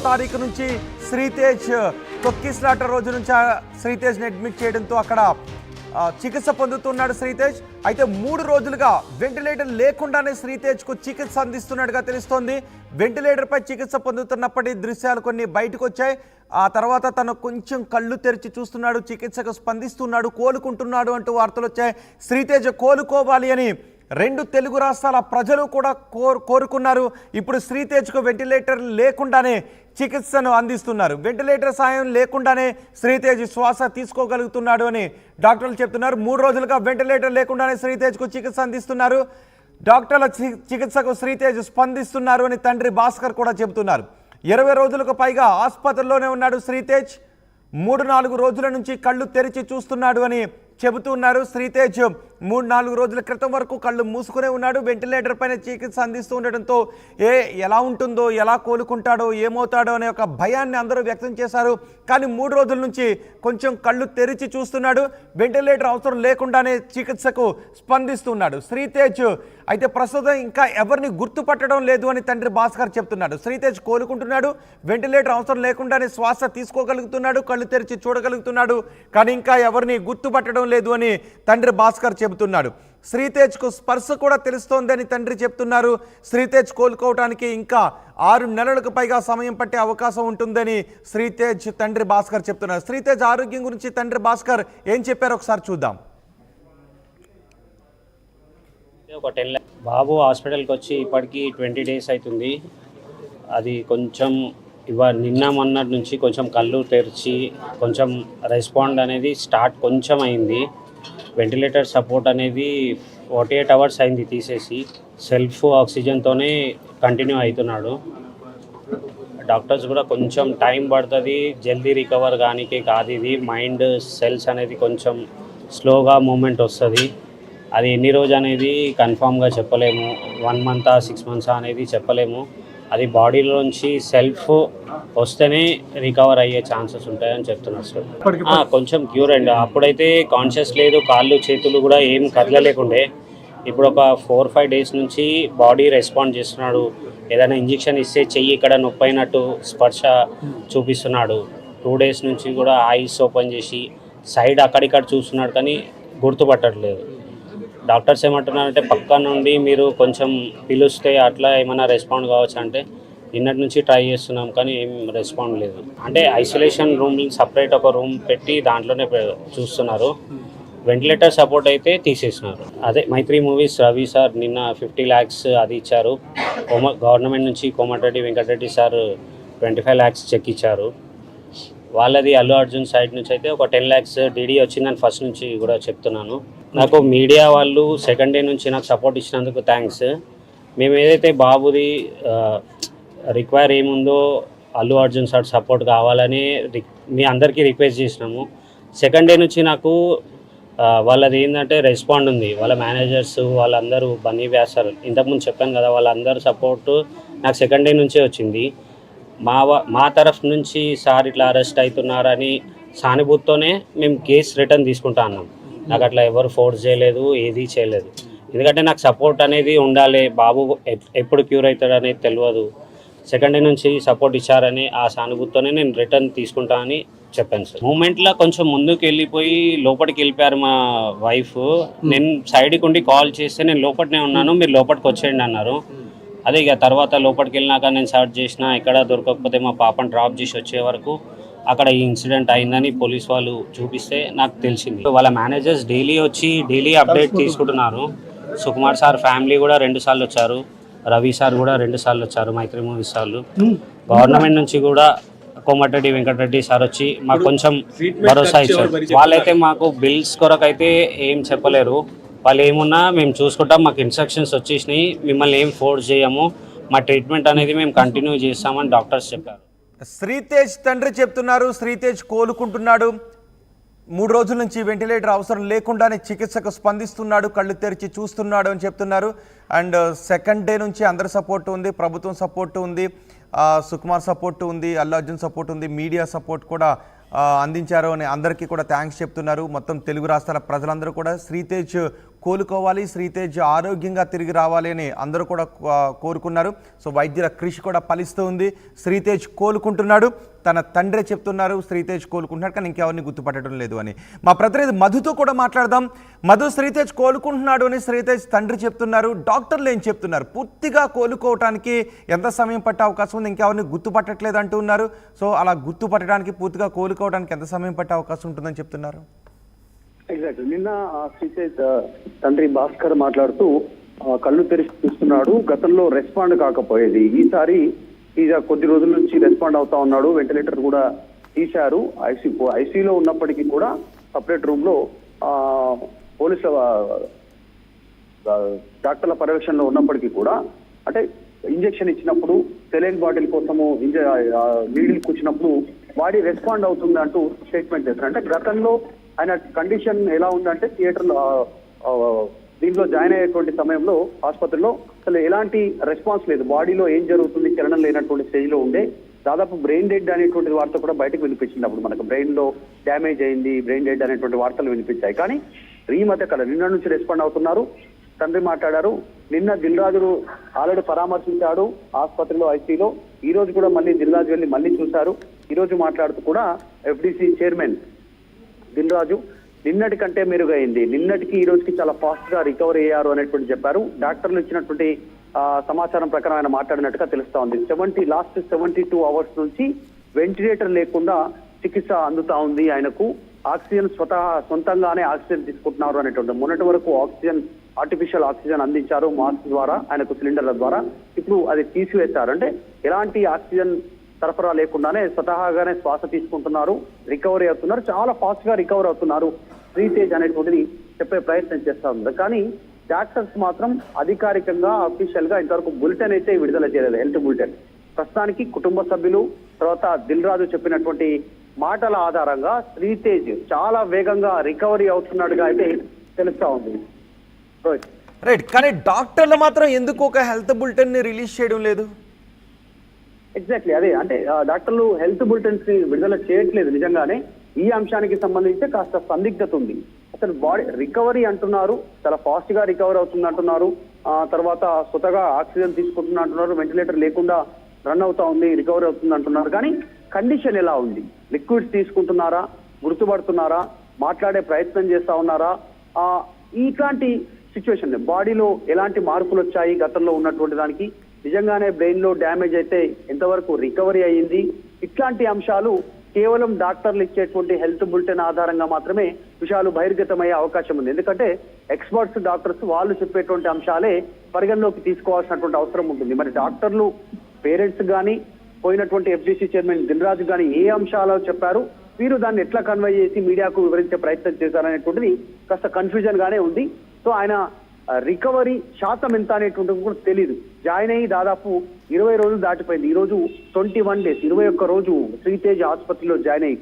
తారీఖు నుంచి శ్రీతేజ్ తొక్కిస్లాట రోజు నుంచి శ్రీతేజ్ని అడ్మిట్ చేయడంతో అక్కడ చికిత్స పొందుతున్నాడు శ్రీతేజ్. అయితే 3 రోజులుగా వెంటిలేటర్ లేకుండానే శ్రీతేజ్కు చికిత్స అందిస్తున్నట్టుగా తెలుస్తోంది. వెంటిలేటర్పై చికిత్స పొందుతున్నప్పటి దృశ్యాలు కొన్ని బయటకు వచ్చాయి. ఆ తర్వాత తను కొంచెం కళ్ళు తెరిచి చూస్తున్నాడు, చికిత్సకు స్పందిస్తున్నాడు, కోలుకుంటున్నాడు అంటూ వార్తలు వచ్చాయి. శ్రీతేజ్ కోలుకోవాలి అని 2 తెలుగు రాష్ట్రాల ప్రజలు కూడా కోరుకున్నారు. ఇప్పుడు శ్రీతేజ్కు వెంటిలేటర్ లేకుండానే చికిత్సను అందిస్తున్నారు. వెంటిలేటర్ సాయం లేకుండానే శ్రీతేజ్ శ్వాస తీసుకోగలుగుతున్నాడు అని డాక్టర్లు చెప్తున్నారు. 3 రోజులుగా వెంటిలేటర్ లేకుండానే శ్రీతేజ్కు చికిత్స అందిస్తున్నారు. డాక్టర్ల చికిత్సకు శ్రీతేజ్ స్పందిస్తున్నారు అని తండ్రి భాస్కర్ కూడా చెబుతున్నారు. 20 రోజులకు పైగా ఆసుపత్రిలోనే ఉన్నాడు శ్రీతేజ్. 3-4 రోజుల నుంచి కళ్ళు తెరిచి చూస్తున్నాడు అని చెబుతున్నారు. శ్రీతేజ్ 3-4 రోజుల క్రితం వరకు కళ్ళు మూసుకునే ఉన్నాడు. వెంటిలేటర్ పైన చికిత్స అందిస్తూ ఉండడంతో ఎలా ఉంటుందో, ఎలా కోలుకుంటాడో, ఏమవుతాడో అనే ఒక భయాన్ని అందరూ వ్యక్తం చేశారు. కానీ 3 రోజుల నుంచి కొంచెం కళ్ళు తెరిచి చూస్తున్నాడు. వెంటిలేటర్ అవసరం లేకుండానే చికిత్సకు స్పందిస్తున్నాడు శ్రీతేజ్. అయితే ప్రస్తుతం ఇంకా ఎవరిని గుర్తుపట్టడం లేదు అని తండ్రి భాస్కర్ చెప్తున్నాడు. శ్రీతేజ్ కోలుకుంటున్నాడు, వెంటిలేటర్ అవసరం లేకుండానే శ్వాస తీసుకోగలుగుతున్నాడు, కళ్ళు తెరిచి చూడగలుగుతున్నాడు. కానీ ఇంకా ఎవరిని గుర్తుపట్టడం లేదు అని తండ్రి భాస్కర్ చెబుతున్నాడు. శ్రీతేజ్కు స్పర్శ కూడా తెలుస్తోందని తండ్రి చెప్తున్నారు. శ్రీతేజ్ కోలుకోవడానికి ఇంకా 6 నెలలకు పైగా సమయం పట్టే అవకాశం ఉంటుందని శ్రీతేజ్ తండ్రి భాస్కర్ చెప్తున్నారు. శ్రీతేజ్ ఆరోగ్యం గురించి తండ్రి భాస్కర్ ఏం చెప్పారో ఒకసారి చూద్దాం. బాబు హాస్పిటల్కి వచ్చి ఇప్పటికీ 20 డేస్ అవుతుంది. అది కొంచెం నిన్న మొన్నటి నుంచి కొంచెం కళ్ళు తెరిచి కొంచెం రెస్పాండ్ అనేది స్టార్ట్ కొంచెం అయింది. వెంటిలేటర్ సపోర్ట్ అనేది 48 అవర్స్ అయింది తీసేసి, సెల్ఫ్ ఆక్సిజన్తోనే కంటిన్యూ అవుతున్నాడు. డాక్టర్స్ కూడా కొంచెం టైం పడుతుంది జల్దీ రికవర్ కానీకే కాదు. ఇది మైండ్ సెల్స్ అనేది కొంచెం స్లోగా మూమెంట్ వస్తుంది. అది ఎన్ని రోజు అనేది కన్ఫామ్గా చెప్పలేము. 1 మంత్ 6 మంత్స్ అనేది చెప్పలేము. అది బాడీలోంచి సెల్ఫ్ వస్తేనే రికవర్ అయ్యే ఛాన్సెస్ ఉంటాయని చెప్తున్నారు సార్. కొంచెం క్యూర్ అండి. అప్పుడైతే కాన్షియస్ లేదు, కాళ్ళు చేతులు కూడా ఏం కదలలేకుండే. ఇప్పుడు ఒక 4-5 డేస్ నుంచి బాడీ రెస్పాండ్ చేస్తున్నాడు. ఏదైనా ఇంజెక్షన్ ఇస్తే చెయ్యి ఇక్కడ నొప్పి అయినట్టు స్పర్శ చూపిస్తున్నాడు. 2 డేస్ నుంచి కూడా ఐస్ ఓపెన్ చేసి సైడ్ అక్కడిక్కడ చూస్తున్నాడు, కానీ గుర్తుపట్టట్లేదు. డాక్టర్స్ ఏమంటున్నారంటే పక్క నుండి మీరు కొంచెం పిలుస్తే అట్లా ఏమైనా రెస్పాండ్ కావచ్చు అంటే నిన్నటి నుంచి ట్రై చేస్తున్నాం, కానీ ఏం రెస్పాండ్ లేదు. అంటే ఐసోలేషన్ రూమ్ సపరేట్ ఒక రూమ్ పెట్టి దాంట్లోనే చూస్తున్నారు. వెంటిలేటర్ సపోర్ట్ అయితే తీసేసినారు. అదే మైత్రి మూవీస్ రవి సార్ నిన్న 50 lakhs అది ఇచ్చారు. గవర్నమెంట్ నుంచి Komatireddy Venkatreddy sir 25 lakhs cheque ఇచ్చారు. వాళ్ళది అల్లు అర్జున్ సైడ్ నుంచి అయితే ఒక 10 lakhs డీడీ వచ్చిందని ఫస్ట్ నుంచి కూడా చెప్తున్నాను. నాకు మీడియా వాళ్ళు సెకండ్ డే నుంచి నాకు సపోర్ట్ ఇచ్చినందుకు థ్యాంక్స్. మేము ఏదైతే బాబుది రిక్వైర్ ఏముందో అల్లు అర్జున్ సార్ సపోర్ట్ కావాలని మీ అందరికీ రిక్వెస్ట్ చేసినాము. సెకండ్ డే నుంచి నాకు వాళ్ళది ఏంటంటే రెస్పాండ్ ఉంది. వాళ్ళ మేనేజర్స్ వాళ్ళందరూ బన్నీ వ్యాసర్ ఇంతకుముందు చెప్పాను కదా, వాళ్ళందరూ సపోర్టు నాకు సెకండ్ డే నుంచే వచ్చింది. మా తరఫు నుంచి సార్ ఇట్లా అరెస్ట్ అవుతున్నారని సానుభూతితోనే మేము కేసు రిటర్న్ తీసుకుంటా అన్నాం. నాకు అట్లా ఎవరు ఫోర్స్ చేయలేదు, ఏది చేయలేదు. ఎందుకంటే నాకు సపోర్ట్ అనేది ఉండాలి. బాబు ఎప్పుడు క్యూర్ అవుతాడు అనేది తెలియదు. సెకండ్ డే నుంచి సపోర్ట్ ఇచ్చారని ఆ సానుభూతితోనే నేను రిటర్న్ తీసుకుంటా అని చెప్పాను సార్. మూమెంట్లో కొంచెం ముందుకు వెళ్ళిపోయి లోపలికి వెళ్ళిపోయారు మా వైఫ్. నేను సైడ్కి ఉండి కాల్ చేస్తే నేను లోపలనే ఉన్నాను, మీరు లోపలికి వచ్చేయండి అన్నారు. అదే ఇక తర్వాత లోపలికి వెళ్ళినాక నేను సర్చ్ చేసిన, ఎక్కడ దొరకకపోతే మా పాపను డ్రాప్ చేసి వచ్చే వరకు అక్కడ ఈ ఇన్సిడెంట్ అయిందని పోలీస్ వాళ్ళు చూపిస్తే నాకు తెలిసింది. వాళ్ళ మేనేజర్స్ డైలీ అప్డేట్ తీసుకుంటున్నారు. సుకుమార్ సార్ ఫ్యామిలీ కూడా 2 సార్లు వచ్చారు, రవి సార్ కూడా 2 సార్లు వచ్చారు, మైత్రి మూవీస్ సార్లు. గవర్నమెంట్ నుంచి కూడా కోమటిరెడ్డి వెంకటరెడ్డి సార్ వచ్చి మాకు కొంచెం భరోసా ఇచ్చారు. వాళ్ళైతే మాకు బిల్స్ కొరకైతే ఏం చెప్పలేరు. వాళ్ళు ఏమున్నా మేము చూసుకుంటాం, మాకు ఇన్స్ట్రక్షన్స్ వచ్చేసినాయి, మిమ్మల్ని ఏం ఫోర్స్ చేయము, మా ట్రీట్మెంట్ అనేది మేము కంటిన్యూ చేస్తామని డాక్టర్స్ చెప్పారు. శ్రీతేజ్ తండ్రి చెప్తున్నారు. శ్రీతేజ్ కోలుకుంటున్నాడు. 3 రోజుల నుంచి వెంటిలేటర్ అవసరం లేకుండానే చికిత్సకు స్పందిస్తున్నాడు, కళ్ళు తెరిచి చూస్తున్నాడు అని చెప్తున్నారు. అండ్ సెకండ్ డే నుంచి అందరి సపోర్ట్ ఉంది, ప్రభుత్వం సపోర్ట్ ఉంది, సుకుమార్ సపోర్ట్ ఉంది, అల్లు అర్జున్ సపోర్ట్ ఉంది, మీడియా సపోర్ట్ కూడా అందించారు అని అందరికీ కూడా థ్యాంక్స్ చెప్తున్నారు. మొత్తం తెలుగు రాష్ట్రాల ప్రజలందరూ కూడా శ్రీతేజ్ కోలుకోవాలి, శ్రీతేజ్ ఆరోగ్యంగా తిరిగి రావాలి అని అందరూ కూడా కోరుకున్నారు. సో వైద్యుల కృషి కూడా ఫలిస్తూ ఉంది. శ్రీతేజ్ కోలుకుంటున్నాడు. తన తండ్రే చెప్తున్నారు శ్రీతేజ్ కోలుకుంటున్నాడు, కానీ ఇంకెవరిని గుర్తుపట్టడం లేదు అని. మా ప్రతినిధి మధుతో కూడా మాట్లాడదాం. మధు, శ్రీతేజ్ కోలుకుంటున్నాడు అని శ్రీతేజ్ తండ్రి చెప్తున్నారు. డాక్టర్లు ఏం చెప్తున్నారు? పూర్తిగా కోలుకోవటానికి ఎంత సమయం పట్టే అవకాశం ఉంది? ఇంకెవరిని గుర్తుపట్టట్లేదు అంటూ ఉన్నారు. సో అలా గుర్తుపట్టడానికి, పూర్తిగా కోలుకోవడానికి ఎంత సమయం పట్టే అవకాశం ఉంటుందని చెప్తున్నారు? ఎగ్జాక్ట్. నిన్న శ్రీతేజ్ తండ్రి భాస్కర్ మాట్లాడుతూ కళ్ళు తెరిచి చూస్తున్నాడు. గతంలో రెస్పాండ్ కాకపోయేది, ఈసారి కొద్ది రోజుల నుంచి రెస్పాండ్ అవుతా ఉన్నాడు. వెంటిలేటర్ కూడా తీశారు. ఐసీలో ఉన్నప్పటికీ కూడా సపరేట్ రూమ్ లో పోలీసుల డాక్టర్ల పర్యవేక్షణలో ఉన్నప్పటికీ కూడా, అంటే ఇంజెక్షన్ ఇచ్చినప్పుడు, సెలైన్ బాటిల్ కోసము నీడిల్ కూర్చున్నప్పుడు బాడీ రెస్పాండ్ అవుతుంది అంటూ స్టేట్మెంట్ చేశారు. అంటే గతంలో ఆయన కండిషన్ ఎలా ఉందంటే, థియేటర్లో దీంట్లో జాయిన్ అయ్యేటువంటి సమయంలో ఆసుపత్రిలో అసలు ఎలాంటి రెస్పాన్స్ లేదు, బాడీలో ఏం జరుగుతుంది చలనం లేనటువంటి స్టేజ్ లో ఉండే. దాదాపు బ్రెయిన్ డెడ్ అనేటువంటి వార్త కూడా బయటకు వినిపించింది. అప్పుడు మనకు బ్రెయిన్ లో డ్యామేజ్ అయింది, బ్రెయిన్ డెడ్ అనేటువంటి వార్తలు వినిపించాయి. కానీ ఈ మధ్య కాలం నిన్న నుంచి రెస్పాండ్ అవుతున్నారు. తండ్రి మాట్లాడారు. నిన్న దిల్ రాజు ఆల్రెడీ పరామర్శించాడు ఆసుపత్రిలో, ఐసీలో. ఈ రోజు కూడా మళ్ళీ దిల్ రాజు వెళ్ళి మళ్ళీ చూశారు. ఈ రోజు మాట్లాడుతూ కూడా ఎఫ్డిసి చైర్మన్ దిల్ రాజు నిన్నటి కంటే మెరుగైంది, నిన్నటికి ఈ రోజుకి చాలా ఫాస్ట్ గా రికవర్ అయ్యారు అనేటువంటి చెప్పారు. డాక్టర్లు ఇచ్చినటువంటి సమాచారం ప్రకారం ఆయన మాట్లాడినట్టుగా తెలుస్తా ఉంది. లాస్ట్ 72 అవర్స్ నుంచి వెంటిలేటర్ లేకుండా చికిత్స అందుతా ఉంది ఆయనకు. ఆక్సిజన్ సొంతంగానే ఆక్సిజన్ తీసుకుంటున్నారు అనేటువంటి. మొన్నటి వరకు ఆర్టిఫిషియల్ ఆక్సిజన్ అందించారు మాస్క్ ద్వారా, ఆయనకు సిలిండర్ల ద్వారా. ఇప్పుడు అది తీసివేశారు. అంటే ఎలాంటి ఆక్సిజన్ సరఫరా లేకుండానే స్వతహాగానే శ్వాస తీసుకుంటున్నారు, రికవరీ అవుతున్నారు. చాలా ఫాస్ట్ గా రికవర్ అవుతున్నారు శ్రీతేజ్ అనేటువంటిది చెప్పే ప్రయత్నం చేస్తా ఉంది. కానీ డాక్టర్స్ మాత్రం అధికారికంగా అఫీషియల్ గా ఇంతవరకు బులెటిన్ అయితే విడుదల చేయలేదు, హెల్త్ బులెటిన్. ప్రస్తుతానికి కుటుంబ సభ్యులు, తర్వాత దిల్ రాజు చెప్పినటువంటి మాటల ఆధారంగా శ్రీతేజ్ చాలా వేగంగా రికవరీ అవుతున్నట్టుగా అయితే తెలుస్తా ఉంది. రైట్. కానీ డాక్టర్లు మాత్రం ఎందుకు ఒక హెల్త్ బులెటిన్ ని రిలీజ్ చేయడం లేదు? ఎగ్జాక్ట్లీ అదే. అంటే డాక్టర్లు హెల్త్ బులెటిన్స్ ని విడుదల చేయట్లేదు. నిజంగానే ఈ అంశానికి సంబంధించి కాస్త సందిగ్ధత ఉంది. అసలు బాడీ రికవరీ అంటున్నారు, చాలా ఫాస్ట్ గా రికవర్ అవుతుంది అంటున్నారు. తర్వాత స్వతగా ఆక్సిజన్ తీసుకుంటున్నా అంటున్నారు, వెంటిలేటర్ లేకుండా రన్ అవుతా ఉంది, రికవరీ అవుతుంది అంటున్నారు. కానీ కండిషన్ ఎలా ఉంది? లిక్విడ్స్ తీసుకుంటున్నారా, గుర్తుపడుతున్నారా, మాట్లాడే ప్రయత్నం చేస్తా ఉన్నారా? ఇట్లాంటి సిచ్యువేషన్, బాడీలో ఎలాంటి మార్పులు వచ్చాయి గతంలో ఉన్నటువంటి దానికి, నిజంగానే బ్రెయిన్ లో డ్యామేజ్ అయితే ఎంతవరకు రికవరీ అయ్యింది, ఇట్లాంటి అంశాలు కేవలం డాక్టర్లు ఇచ్చేటువంటి హెల్త్ బులెటిన్ ఆధారంగా మాత్రమే విషయాలు బహిర్గతమయ్యే అవకాశం ఉంది. ఎందుకంటే ఎక్స్పర్ట్స్ డాక్టర్స్ వాళ్ళు చెప్పేటువంటి అంశాలే పరిగణలోకి తీసుకోవాల్సినటువంటి అవసరం ఉంటుంది. మరి డాక్టర్లు, పేరెంట్స్ కానీ, పోయినటువంటి ఎఫ్డిసి చైర్మన్ దిల్ రాజు కానీ ఏ అంశాలు చెప్పారు, వీరు దాన్ని ఎట్లా కన్వే చేసి మీడియాకు వివరించే ప్రయత్నం చేశారనేటువంటిది కాస్త కన్ఫ్యూజన్ గానే ఉంది. సో ఆయన రికవరీ శాతం ఎంత అనేటువంటిది కూడా తెలియదు. జాయిన్ అయ్యి దాదాపు 20 రోజులు దాటిపోయింది. ఈ రోజు 21 డేస్, 21 రోజు శ్రీతేజ్ ఆసుపత్రిలో జాయిన్ అయ్యి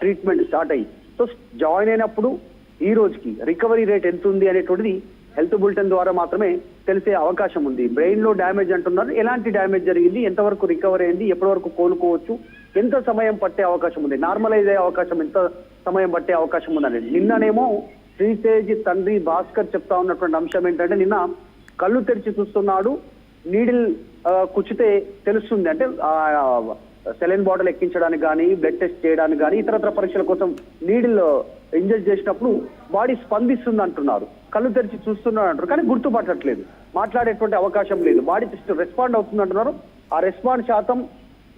ట్రీట్మెంట్ స్టార్ట్ అయ్యి. సో జాయిన్ అయినప్పుడు ఈ రోజుకి రికవరీ రేట్ ఎంత ఉంది అనేటువంటిది హెల్త్ బులెటిన్ ద్వారా మాత్రమే తెలిసే అవకాశం ఉంది. బ్రెయిన్ లో డ్యామేజ్ అంటున్నారు, ఎలాంటి డ్యామేజ్ జరిగింది, ఎంతవరకు రికవరీ అయింది, ఎప్పటి వరకు కోలుకోవచ్చు, ఎంత సమయం పట్టే అవకాశం ఉంది, నార్మలైజ్ అయ్యే అవకాశం ఎంత సమయం పట్టే అవకాశం ఉందని. నిన్ననేమో శ్రీతేజ్ తండ్రి భాస్కర్ చెప్తా ఉన్నటువంటి అంశం ఏంటంటే, నిన్న కళ్ళు తెరిచి చూస్తున్నాడు, నీడిల్ కుచ్చితే తెలుస్తుంది, అంటే సెలైన్ బాటిల్ ఎక్కించడానికి కానీ, బ్లడ్ టెస్ట్ చేయడానికి కానీ, ఇతరత్ర పరీక్షల కోసం నీడిల్ ఇంజెక్ట్ చేసినప్పుడు బాడీ స్పందిస్తుంది అంటున్నారు. కళ్ళు తెరిచి చూస్తున్నాడు అంటారు, కానీ గుర్తుపట్టట్లేదు, మాట్లాడేటువంటి అవకాశం లేదు, బాడీ జస్ట్ రెస్పాండ్ అవుతుంది అంటున్నారు. ఆ రెస్పాండ్ శాతం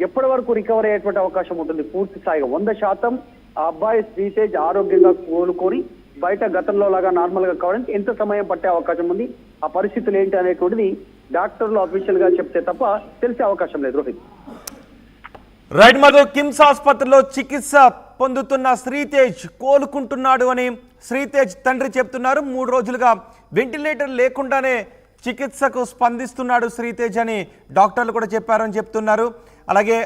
ఎప్పటి వరకు రికవర్ అయ్యేటువంటి అవకాశం ఉంటుంది? పూర్తి స్థాయిగా 100% ఆ అబ్బాయి శ్రీతేజ్ ఆరోగ్యంగా కోలుకొని బయట గతంలో లాగా నార్మల్ గా కావడానికి ఎంత సమయం పట్టే అవకాశం ఉంది, ఆ పరిస్థితులు ఏంటి అనేటువంటిది డాక్టర్లు అఫీషియల్ గా చెప్తే తప్ప తెలిసే అవకాశం లేదు. రోహిత్. రైట్ మధు, కిమ్స్ ఆసుపత్రిలో చికిత్స పొందుతున్న శ్రీతేజ్ కోలుకుంటున్నాడు అని శ్రీతేజ్ తండ్రి చెప్తున్నారు. 3 రోజులుగా వెంటిలేటర్ లేకుండానే చికిత్సకు స్పందిస్తున్నాడు శ్రీతేజ్ అని డాక్టర్లు కూడా చెప్పారని చెప్తున్నారు. అలాగే